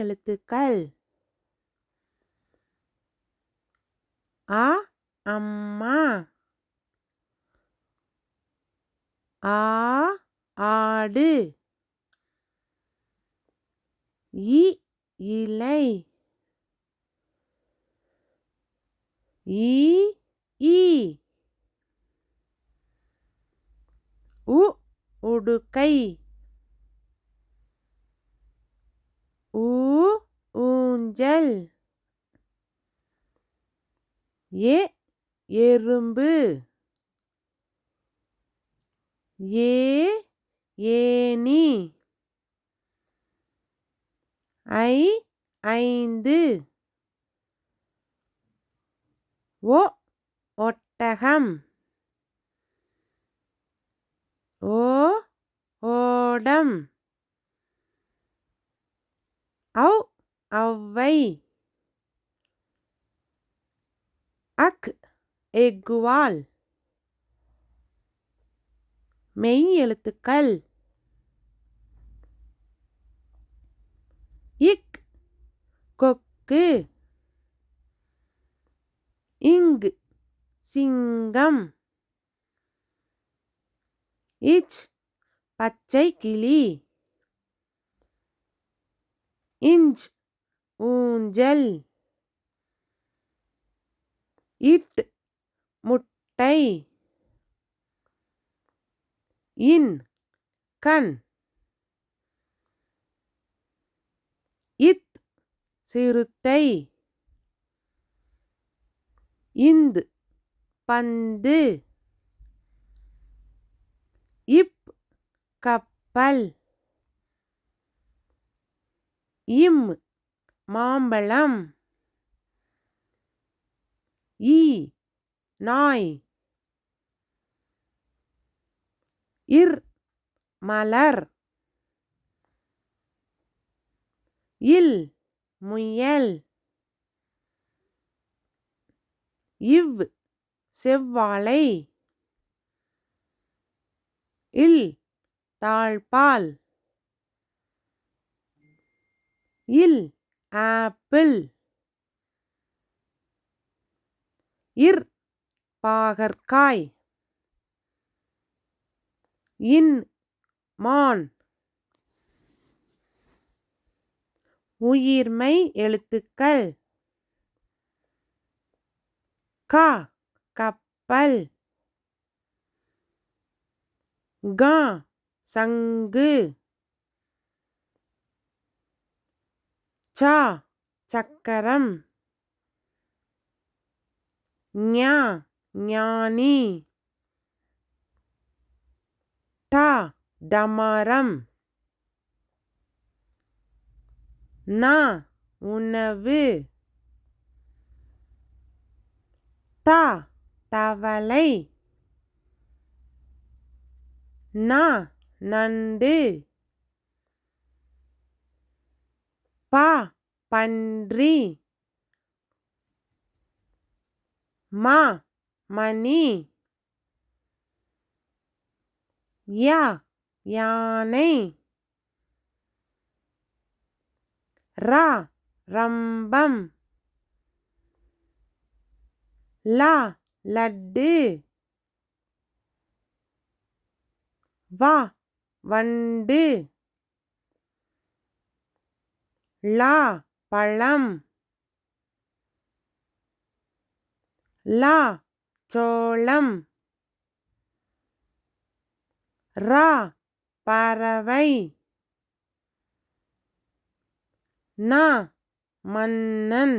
எழுத்துக்கள். அ அம்மா, ஆ ஆடு, இலை, ஈ உடுக்கை, ஊஞ்சல், எறும்பு, ஏணி, 5 ஒட்டகம், ஓடம், ஔவை, எக்குவால். மெய் எழுத்துக்கள். கொக்கு, சிங்கம், பச்சை கிளி, ஊஞ்சல், முட்டை, கண், சிறுத்தை, பந்து, கப்பல், மாம்பழம், நாய், மலர், முயல், செவ்வாழை, தாழ்ப்பாள், ஆப்பிள், பாகற்காய், மான். உயிர்மெய் எழுத்துக்கள். கப்பல், சங்கு, சக்கரம், ஞானி, டமரம், உணவு, தவளை, நண்டு, பன்றி, மணி, யானை, ரம்பம், லட்டு, வண்டு, பழம், சோளம், பறவை, மன்னன்.